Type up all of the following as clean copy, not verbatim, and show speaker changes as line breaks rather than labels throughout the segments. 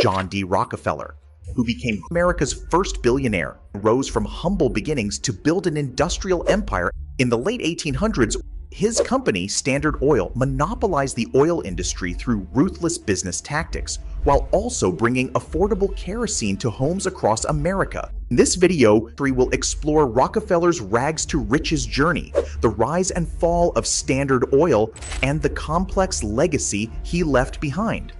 John D. Rockefeller, who became America's first billionaire, rose from humble beginnings to build an industrial empire. In the late 1800s, his company, Standard Oil, monopolized the oil industry through ruthless business tactics, while also bringing affordable kerosene to homes across America. In this video, we will explore Rockefeller's rags to riches journey, the rise and fall of Standard Oil, and the complex legacy he left behind.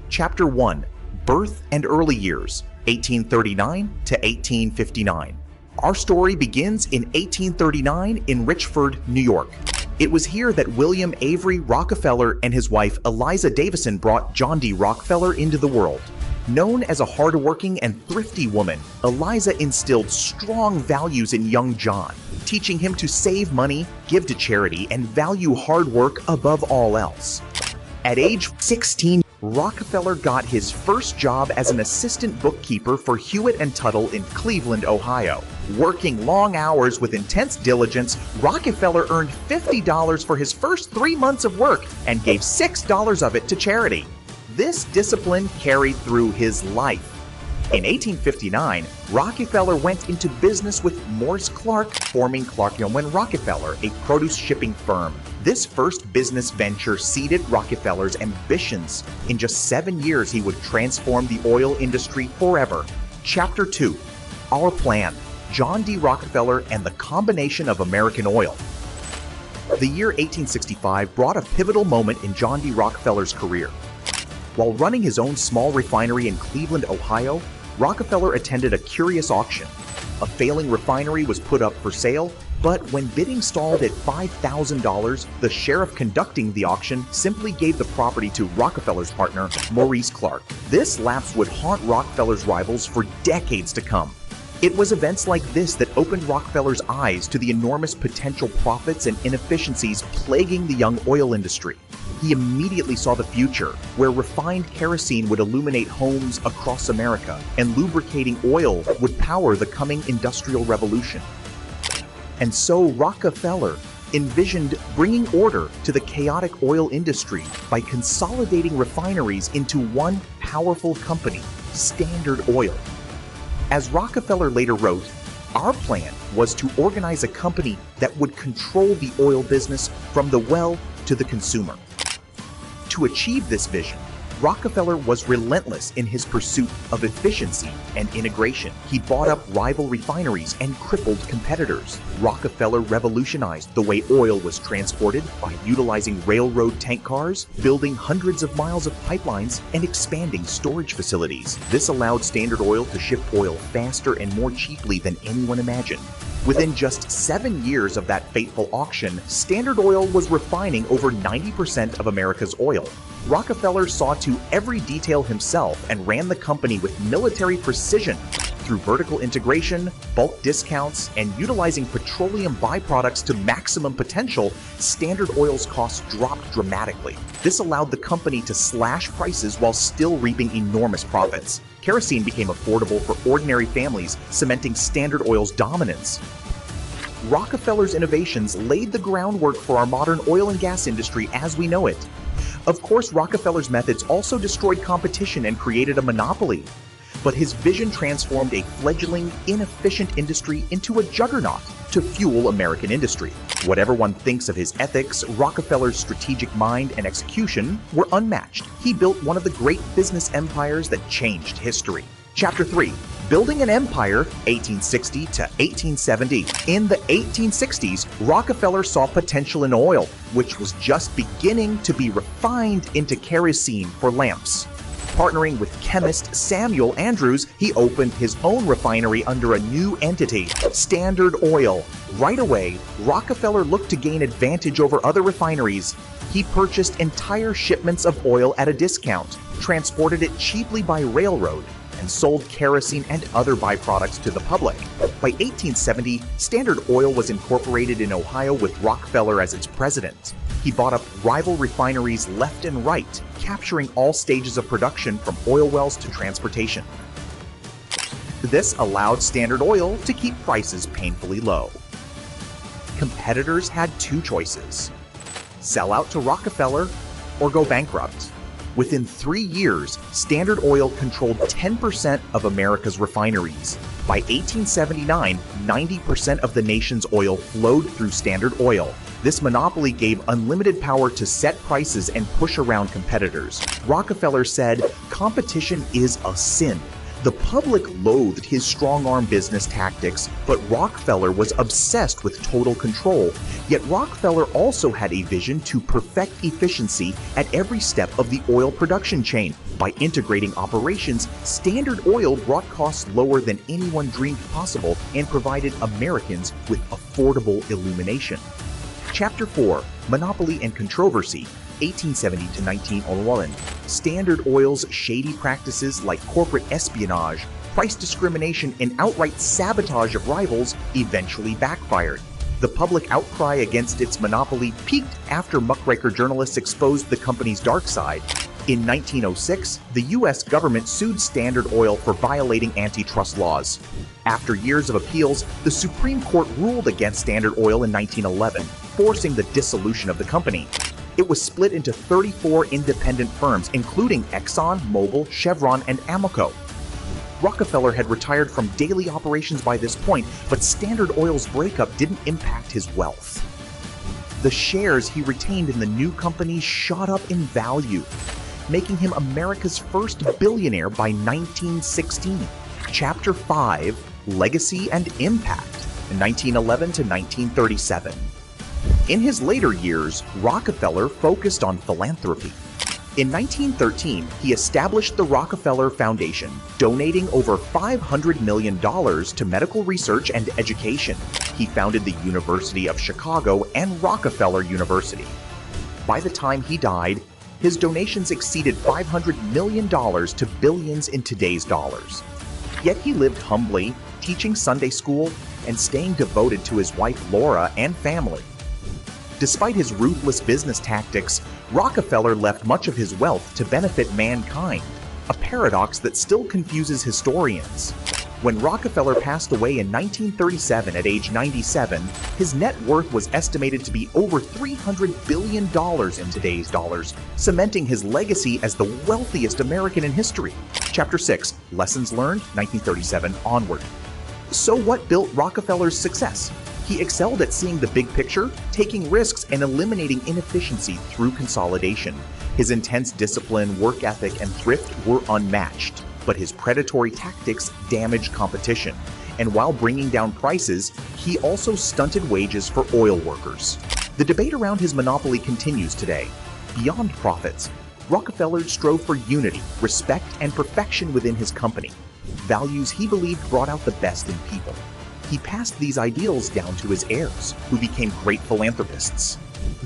Chapter 1. Birth and Early Years, 1839 to 1859. Our story begins in 1839 in Richford, New York. It was here that William Avery Rockefeller and his wife Eliza Davison brought John D. Rockefeller into the world. Known as a hardworking and thrifty woman, Eliza instilled strong values in young John, teaching him to save money, give to charity, and value hard work above all else. At age 16, Rockefeller got his first job as an assistant bookkeeper for Hewitt & Tuttle in Cleveland, Ohio. Working long hours with intense diligence, Rockefeller earned $50 for his first 3 months of work and gave $6 of it to charity. This discipline carried through his life. In 1859, Rockefeller went into business with Morse Clark, forming Clark & Rockefeller, a produce shipping firm. This first business venture seeded Rockefeller's ambitions. In just 7 years, he would transform the oil industry forever. Chapter 2. Our Plan. John D. Rockefeller and the Combination of American Oil. The year 1865 brought a pivotal moment in John D. Rockefeller's career. While running his own small refinery in Cleveland, Ohio, Rockefeller attended a curious auction. A failing refinery was put up for sale, but when bidding stalled at $5,000, the sheriff conducting the auction simply gave the property to Rockefeller's partner, Maurice Clark. This lapse would haunt Rockefeller's rivals for decades to come. It was events like this that opened Rockefeller's eyes to the enormous potential profits and inefficiencies plaguing the young oil industry. He immediately saw the future, where refined kerosene would illuminate homes across America, and lubricating oil would power the coming industrial revolution. And so Rockefeller envisioned bringing order to the chaotic oil industry by consolidating refineries into one powerful company, Standard Oil. As Rockefeller later wrote, our plan was to organize a company that would control the oil business from the well to the consumer. To achieve this vision, Rockefeller was relentless in his pursuit of efficiency and integration. He bought up rival refineries and crippled competitors. Rockefeller revolutionized the way oil was transported by utilizing railroad tank cars, building hundreds of miles of pipelines, and expanding storage facilities. This allowed Standard Oil to ship oil faster and more cheaply than anyone imagined. Within just 7 years of that fateful auction, Standard Oil was refining over 90% of America's oil. Rockefeller saw to every detail himself and ran the company with military precision. Through vertical integration, bulk discounts, and utilizing petroleum byproducts to maximum potential, Standard Oil's costs dropped dramatically. This allowed the company to slash prices while still reaping enormous profits. Kerosene became affordable for ordinary families, cementing Standard Oil's dominance. Rockefeller's innovations laid the groundwork for our modern oil and gas industry as we know it. Of course, Rockefeller's methods also destroyed competition and created a monopoly. But his vision transformed a fledgling, inefficient industry into a juggernaut to fuel American industry. Whatever one thinks of his ethics, Rockefeller's strategic mind and execution were unmatched. He built one of the great business empires that changed history. Chapter 3. Building an Empire, 1860 to 1870. In the 1860s, Rockefeller saw potential in oil, which was just beginning to be refined into kerosene for lamps. Partnering with chemist Samuel Andrews, he opened his own refinery under a new entity, Standard Oil. Right away, Rockefeller looked to gain advantage over other refineries. He purchased entire shipments of oil at a discount, transported it cheaply by railroad, and sold kerosene and other byproducts to the public. By 1870, Standard Oil was incorporated in Ohio with Rockefeller as its president. He bought up rival refineries left and right, capturing all stages of production from oil wells to transportation. This allowed Standard Oil to keep prices painfully low. Competitors had two choices: sell out to Rockefeller or go bankrupt. Within 3 years, Standard Oil controlled 10% of America's refineries. By 1879, 90% of the nation's oil flowed through Standard Oil. This monopoly gave unlimited power to set prices and push around competitors. Rockefeller said, "Competition is a sin." The public loathed his strong-arm business tactics, but Rockefeller was obsessed with total control. Yet Rockefeller also had a vision to perfect efficiency at every step of the oil production chain. By integrating operations, Standard Oil brought costs lower than anyone dreamed possible and provided Americans with affordable illumination. Chapter 4: Monopoly and Controversy, 1870 to 1901. Standard Oil's shady practices like corporate espionage, price discrimination, and outright sabotage of rivals eventually backfired. The public outcry against its monopoly peaked after muckraker journalists exposed the company's dark side. In 1906, the U.S. government sued Standard Oil for violating antitrust laws. After years of appeals, the Supreme Court ruled against Standard Oil in 1911, forcing the dissolution of the company. It was split into 34 independent firms, including Exxon, Mobil, Chevron, and Amoco. Rockefeller had retired from daily operations by this point, but Standard Oil's breakup didn't impact his wealth. The shares he retained in the new company shot up in value, making him America's first billionaire by 1916. Chapter 5: Legacy and Impact, 1911 to 1937. In his later years, Rockefeller focused on philanthropy. In 1913, he established the Rockefeller Foundation, donating over $500 million to medical research and education. He founded the University of Chicago and Rockefeller University. By the time he died, his donations exceeded $500 million to billions in today's dollars. Yet he lived humbly, teaching Sunday school and staying devoted to his wife Laura and family. Despite his ruthless business tactics, Rockefeller left much of his wealth to benefit mankind, a paradox that still confuses historians. When Rockefeller passed away in 1937 at age 97, his net worth was estimated to be over $300 billion in today's dollars, cementing his legacy as the wealthiest American in history. Chapter 6: Lessons Learned, 1937 onward. So what built Rockefeller's success? He excelled at seeing the big picture, taking risks, and eliminating inefficiency through consolidation. His intense discipline, work ethic, and thrift were unmatched, but his predatory tactics damaged competition. And while bringing down prices, he also stunted wages for oil workers. The debate around his monopoly continues today. Beyond profits, Rockefeller strove for unity, respect, and perfection within his company, values he believed brought out the best in people. He passed these ideals down to his heirs, who became great philanthropists.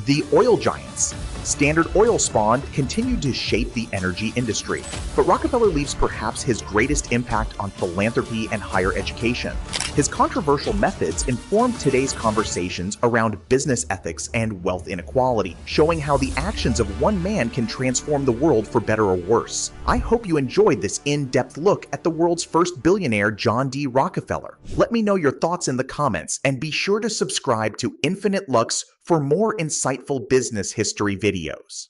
The oil giants, Standard Oil spawned, continued to shape the energy industry, but Rockefeller leaves perhaps his greatest impact on philanthropy and higher education. His controversial methods informed today's conversations around business ethics and wealth inequality, showing how the actions of one man can transform the world for better or worse. I hope you enjoyed this in-depth look at the world's first billionaire, John D. Rockefeller. Let me know your thoughts in the comments, and be sure to subscribe to Infinite Lux for more insightful business history videos.